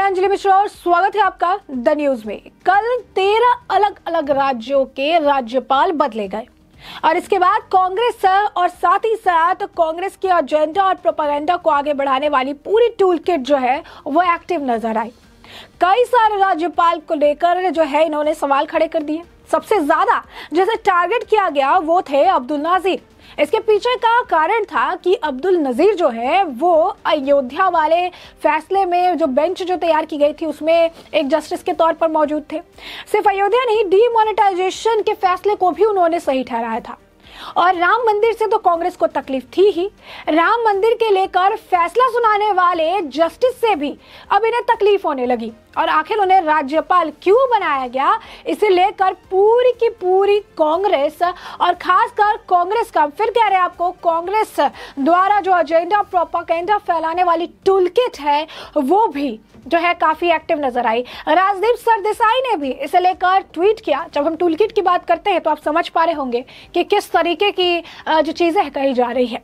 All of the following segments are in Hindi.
मैं अंजलि मिश्रा और स्वागत है आपका द न्यूज में। कल 13 अलग अलग राज्यों के राज्यपाल बदले गए और इसके बाद कांग्रेस और साथ ही साथ कांग्रेस के एजेंडा और प्रोपेगेंडा को आगे बढ़ाने वाली पूरी टूल किट जो है वो एक्टिव नजर आई। कई सारे राज्यपाल को लेकर जो है इन्होंने सवाल खड़े कर दिए। सबसे ज्यादा जिसे टारगेट किया गया वो थे अब्दुल नाजीर। इसके पीछे का कारण था कि अब्दुल नजीर जो है वो अयोध्या वाले फैसले में जो बेंच जो तैयार की गई थी उसमें एक जस्टिस के तौर पर मौजूद थे। सिर्फ अयोध्या नहीं, डीमोनेटाइजेशन के फैसले को भी उन्होंने सही ठहराया था। और राम मंदिर से तो कांग्रेस को तकलीफ थी ही, राम मंदिर के लेकर फैसला सुनाने वाले जस्टिस से भी अब इन्हें तकलीफ होने लगी। और आखिर उन्हें राज्यपाल क्यों बनाया गया, इसे लेकर पूरी की पूरी कांग्रेस और खासकर कांग्रेस का, फिर कह रहे हैं आपको, कांग्रेस द्वारा जो एजेंडा प्रोपेगेंडा फैलाने वाली टूलकिट है वो भी जो है काफी एक्टिव नजर आई। राजदीप सरदेसाई ने भी इसे लेकर ट्वीट किया। जब हम टूलकिट की बात करते हैं तो आप समझ पा रहे होंगे कि किस तरीके की जो चीजें कही जा रही है।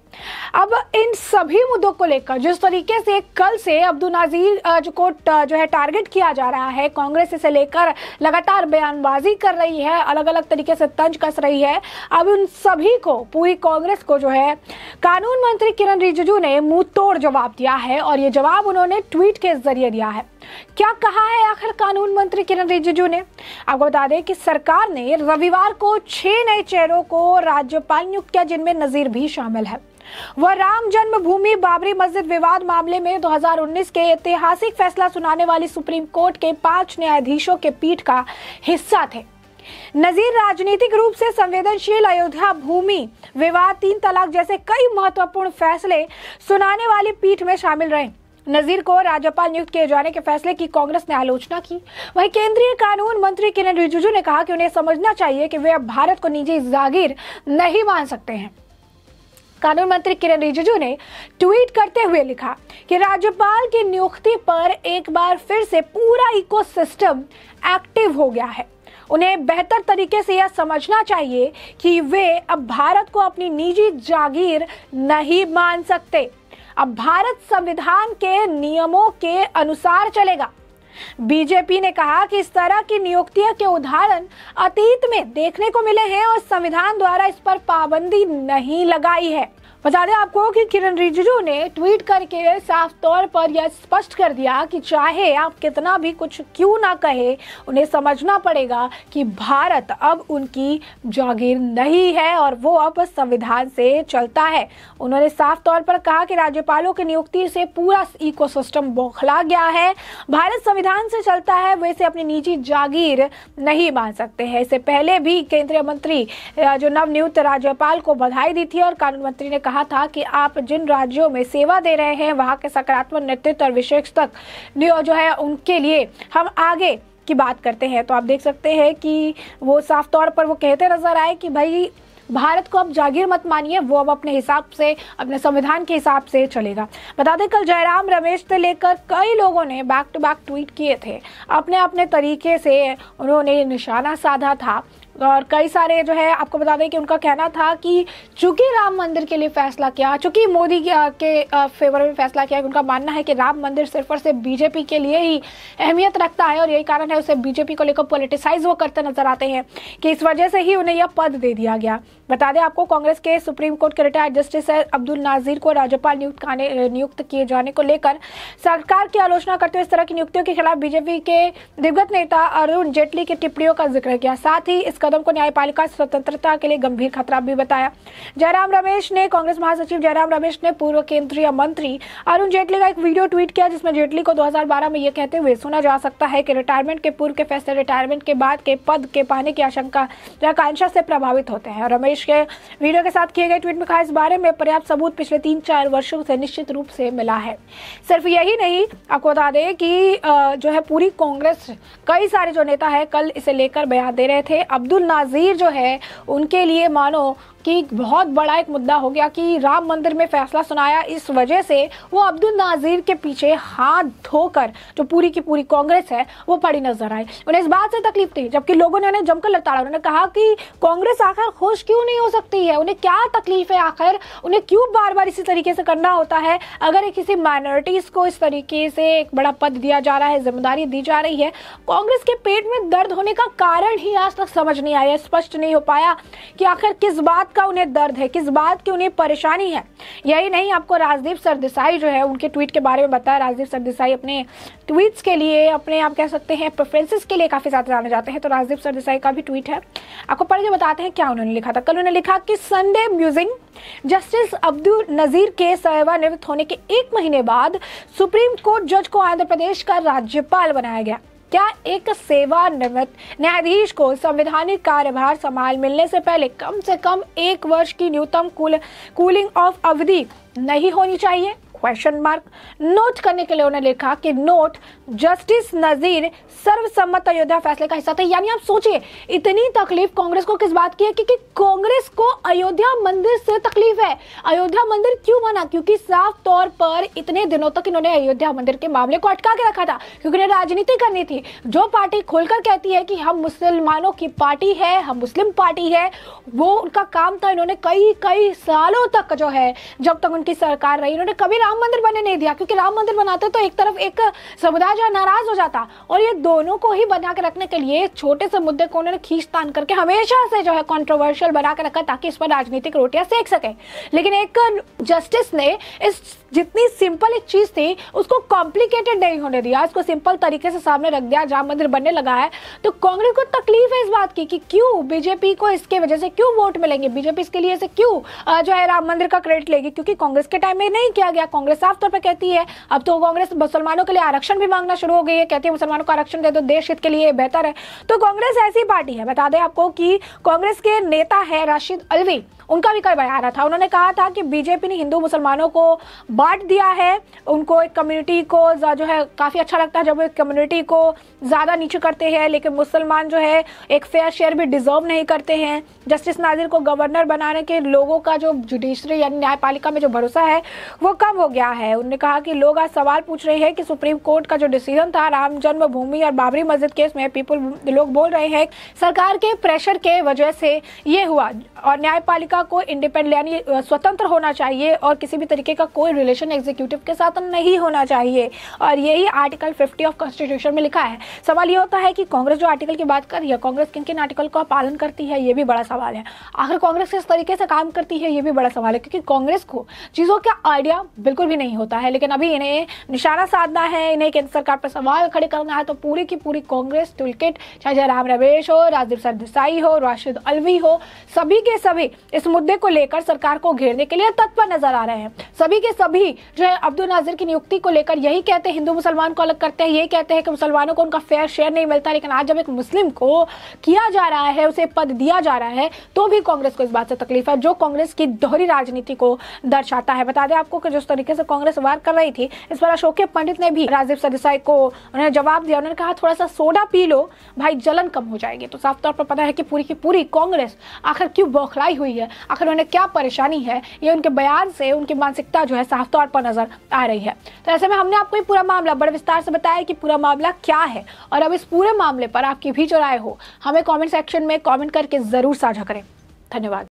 अब इन सभी मुद्दों को लेकर जिस तरीके से कल से अब्दुल नाजीर को जो है टारगेट किया जा रहा है, कांग्रेस इसे लेकर लगातार बयानबाजी कर रही है, अलग अलग तरीके से तंज कस रही है। अब उन सभी को, पूरी कांग्रेस को जो है कानून मंत्री किरण रिजिजू ने मुंह तोड़ जवाब दिया है और ये जवाब उन्होंने ट्वीट के जरिए दिया है। क्या कहा है आखिर कानून मंत्री किरण रिजिजू ने? आपको बता दें कि सरकार ने रविवार को 6 नए चेहरों को राज्यपाल नियुक्त किया, जिनमें नजीर भी शामिल है। वह राम जन्मभूमि बाबरी मस्जिद विवाद मामले में 2019 के ऐतिहासिक फैसला सुनाने वाली सुप्रीम कोर्ट के 5 न्यायाधीशों के पीठ का हिस्सा थे। नजीर राजनीतिक रूप से संवेदनशील अयोध्या भूमि विवाद, 3 तलाक जैसे कई महत्वपूर्ण फैसले सुनाने वाली पीठ में शामिल रहे। नजीर को राज्यपाल नियुक्त किए जाने के फैसले की कांग्रेस ने आलोचना की। वहीं केंद्रीय कानून मंत्री किरण रिजिजू ने कहा कि उन्हें समझना चाहिए कि वे अब भारत को निजी जागीर नहीं मान सकते हैं। कानून मंत्री किरण रिजिजू ने ट्वीट करते हुए लिखा कि राज्यपाल की नियुक्ति पर एक बार फिर से पूरा इकोसिस्टम एक्टिव हो गया है। उन्हें बेहतर तरीके से यह समझना चाहिए कि वे अब भारत को अपनी निजी जागीर नहीं मान सकते। अब भारत संविधान के नियमों के अनुसार चलेगा। बीजेपी ने कहा कि इस तरह की नियुक्तियों के उदाहरण अतीत में देखने को मिले हैं और संविधान द्वारा इस पर पाबंदी नहीं लगाई है। बता दें आपको कि किरण रिजिजू ने ट्वीट करके साफ तौर पर यह स्पष्ट कर दिया कि चाहे आप कितना भी कुछ क्यों ना कहे, उन्हें समझना पड़ेगा कि भारत अब उनकी जागीर नहीं है और वो अब संविधान से चलता है। उन्होंने साफ तौर पर कहा कि राज्यपालों की नियुक्ति से पूरा इकोसिस्टम बौखला गया है। भारत संविधान से चलता है, वे इसे अपनी निजी जागीर नहीं मान सकते हैं। इससे पहले भी केंद्रीय मंत्री जो नवनियुक्त राज्यपाल को बधाई दी थी और कानून मंत्री ने कहा था कि आप जिन राज्यों में सेवा दे रहे हैं वहां के सकारात्मक नेतृत्व और विशेष तक जो है उनके लिए हम आगे की बात करते हैं। तो आप देख सकते हैं कि वो साफ तौर पर वो कहते नजर आए कि भाई भारत को अब जागीर मत मानिए, वो अब अपने हिसाब से, अपने संविधान के हिसाब से चलेगा। बता दें कल जयराम रमेश से लेकर कई लोगों ने बैक टू बैक ट्वीट किए थे। अपने अपने तरीके से उन्होंने निशाना साधा था और कई सारे जो है आपको बता दें कि उनका कहना था कि चूंकि राम मंदिर के लिए फैसला किया, चूंकि मोदी के फेवर में फैसला किया, उनका मानना है कि राम मंदिर सिर्फ और सिर्फ बीजेपी के लिए ही अहमियत रखता है और यही कारण है उसे बीजेपी को लेकर पॉलिटिसाइज वो करते नजर आते हैं कि इस वजह से ही उन्हें यह पद दे दिया गया। बता दें आपको कांग्रेस के सुप्रीम कोर्ट के रिटायर्ड जस्टिस अब्दुल नाजीर को राज्यपाल नियुक्त किए जाने को लेकर सरकार की आलोचना करते हुए इस तरह की नियुक्तियों के खिलाफ बीजेपी के दिवंगत नेता अरुण जेटली की टिप्पणियों का जिक्र किया। साथ ही इस कदम को न्यायपालिका स्वतंत्रता के लिए गंभीर खतरा भी बताया। कांग्रेस महासचिव जयराम रमेश ने पूर्व केंद्रीय मंत्री अरुण जेटली का एक वीडियो ट्वीट किया जिसमें जेटली को 2012 में यह कहते हुए सुना जा सकता है कि रिटायरमेंट के पूर्व के फैसले रिटायरमेंट के बाद के पद के पाने की आकांक्षा से प्रभावित होते हैं। रमेश के वीडियो के साथ किए गए ट्वीट में कहा इस बारे में पर्याप्त सबूत पिछले 3-4 वर्षों से निश्चित रूप से मिला है। सिर्फ यही नहीं, आपको बता दें कि जो है पूरी कांग्रेस, कई सारे जो नेता है कल इसे लेकर बयान दे रहे थे। अब्दुल नाजीर जो है उनके लिए मानो कि बहुत बड़ा एक मुद्दा हो गया कि राम मंदिर में फैसला सुनाया, इस वजह से वो अब्दुल नाजिर के पीछे हाथ धोकर जो पूरी की पूरी कांग्रेस है वो पड़ी नजर आई। उन्हें इस बात से तकलीफ थी, जबकि लोगों ने उन्हें जमकर लताड़ा। उन्होंने कहा कि कांग्रेस आखिर खुश क्यों नहीं हो सकती है, उन्हें क्या तकलीफ है, आखिर उन्हें क्यों बार बार इसी तरीके से करना होता है। अगर किसी माइनॉरिटीज को इस तरीके से एक बड़ा पद दिया जा रहा है, जिम्मेदारी दी जा रही है, कांग्रेस के पेट में दर्द होने का कारण ही आज तक समझ नहीं आया, स्पष्ट नहीं हो पाया कि आखिर किस बात का उन्हें दर्द है, किस बात की उन्हें परेशानी है। यही नहीं, आपको राजदीप सरदेसाई जो है उनके ट्वीट के बारे में बताया। राजदीप सरदेसाई अपने ट्वीट्स के लिए, अपने आप कह सकते हैं प्रेफरेंसेस के लिए काफी ज्यादा जाने जाते हैं। तो राजदीप सरदेसाई का भी ट्वीट है, आपको पढ़ के बताते हैं क्या उन्होंने लिखा था। कल उन्होंने लिखा कि Sunday musing, justice Abdul Nazeer के सेवानिवृत्त होने के 1 महीने बाद सुप्रीम कोर्ट जज को आंध्र प्रदेश का राज्यपाल बनाया गया। क्या एक सेवानिवृत्त न्यायाधीश को संवैधानिक कार्यभार संभाल मिलने से पहले कम से कम 1 वर्ष की न्यूनतम कूलिंग ऑफ अवधि नहीं होनी चाहिए? Question mark. नोट करने के लिए उन्होंने लिखा कि नोट, जस्टिस नजीर सर्वसम्मत अयोध्या फैसले का हिस्सा थे। यानी आप सोचिए, इतनी तकलीफ कांग्रेस को किस बात की है? क्योंकि कांग्रेस को अयोध्या मंदिर से तकलीफ है। अयोध्या मंदिर क्यों बना? क्योंकि साफ तौर पर इतने दिनों तक इन्होंने अयोध्या मंदिर के मामले को अटका के रखा था, क्योंकि उन्हें राजनीति करनी थी। जो पार्टी खुलकर कहती है कि हम मुसलमानों की पार्टी है, हम मुस्लिम पार्टी है, वो उनका काम था। इन्होंने कई सालों तक जो है, जब तक उनकी सरकार रही, इन्होंने कभी राम मंदिर बनने नहीं दिया, क्योंकि राम मंदिर बनाते तो एक तरफ एक समुदाय जो है नाराज हो जाता, और ये दोनों को ही बना के रखने के लिए छोटे से मुद्दे को उन्होंने खींचतान करके हमेशा से जो है कंट्रोवर्शियल बना के रखा, ताकि इस पर राजनीतिक रोटियां सेक सके। लेकिन एक जस्टिस ने इस जितनी सिंपल एक चीज थी उसको कॉम्प्लिकेटेड नहीं होने दिया, इसको सिंपल तरीके से सामने रख दिया। राम मंदिर बनने लगा है तो कांग्रेस को तकलीफ है इस बात की कि क्यों बीजेपी को इसके वजह से क्यों वोट मिलेंगे, बीजेपी इसके लिए से क्यों जो है राम मंदिर का क्रेडिट लेगी, क्योंकि कांग्रेस के टाइम में नहीं किया गया। कांग्रेस साफ तौर पर कहती है, अब तो कांग्रेस मुसलमानों के लिए आरक्षण भी मांगना शुरू हो गई है, कहती है मुसलमानों को आरक्षण दे दो, देश हित के लिए बेहतर है। तो कांग्रेस ऐसी पार्टी है। बता दें आपको कि कांग्रेस के नेता है राशिद अलवी, उनका भी कल बयान था। उन्होंने कहा था कि बीजेपी ने हिंदू मुसलमानों को बांट दिया है, उनको एक कम्युनिटी को जो है काफी अच्छा लगता है जब एक कम्युनिटी को ज्यादा नीचे करते हैं, लेकिन मुसलमान जो है एक फेयर शेयर भी डिजर्व नहीं करते हैं। जस्टिस नाजिर को गवर्नर बनाने के लोगों का जो जुडिशरी यानी न्यायपालिका में जो भरोसा है वो कम हो गया है। उन्होंने कहा कि लोग आज सवाल पूछ रहे हैं कि सुप्रीम कोर्ट का जो डिसीजन था राम जन्मभूमि और बाबरी मस्जिद केस में, लोग बोल रहे हैं सरकार के प्रेशर के वजह से ये हुआ, और न्यायपालिका को इंडिपेंडेंट यानी स्वतंत्र होना चाहिए और किसी भी तरीके का कोई रिलेशन एग्जीक्यूटिव के साथ नहीं होना चाहिए, और यही आर्टिकल 50 ऑफ कॉन्स्टिट्यूशन में लिखा है। सवाल ये होता है कि कांग्रेस जो आर्टिकल की बात कर रही है, कांग्रेस किन किन आर्टिकल का पालन करती है, ये भी बड़ा सवाल है। आखिर कांग्रेस किस तरीके से काम करती है, ये भी बड़ा सवाल है, क्योंकि कांग्रेस को चीजों का आइडिया बिल्कुल भी नहीं होता है। लेकिन अभी इन्हें निशाना साधना है, इन्हें केंद्र सरकार पर सवाल खड़े करना है, तो पूरी की पूरी कांग्रेस टूलकिट, चाहे जयराम रमेश हो, राजदीप सरदेसाई हो, राशिद अलवी हो, सभी के सभी इस मुद्दे को लेकर सरकार को घेरने के लिए तत्पर नजर आ रहे हैं। सभी के सभी जो है अब्दुल नाजिर की नियुक्ति को लेकर यही कहते हैं, हिंदू मुसलमान को अलग करते हैं, यही कहते हैं कि मुसलमानों को उनका फेयर शेयर नहीं मिलता। लेकिन आज जब एक मुस्लिम को किया जा रहा है, उसे पद दिया जा रहा है, तो भी कांग्रेस को इस बात से तकलीफ है, जो कांग्रेस की दोहरी राजनीति को दर्शाता है। बता दें आपको कि जिस तरीके से कांग्रेस वार कर रही थी, इस पर अशोक पंडित ने भी राजदीप सरदेसाई को उन्होंने जवाब दिया। उन्होंने कहा थोड़ा सा सोडा पी लो भाई, जलन कम हो जाएगी। तो साफ तौर पर पता है कि पूरी की पूरी कांग्रेस आखिर क्यों बौखलाई हुई है, आखिर उन्हें क्या परेशानी है, ये उनके बयान से उनकी मानसिकता जो है साफ तौर पर नजर आ रही है। तो ऐसे में हमने आपको ये पूरा मामला बड़े विस्तार से बताया कि पूरा मामला क्या है, और अब इस पूरे मामले पर आपकी भी जो राय हो हमें कमेंट सेक्शन में कमेंट करके जरूर साझा करें। धन्यवाद।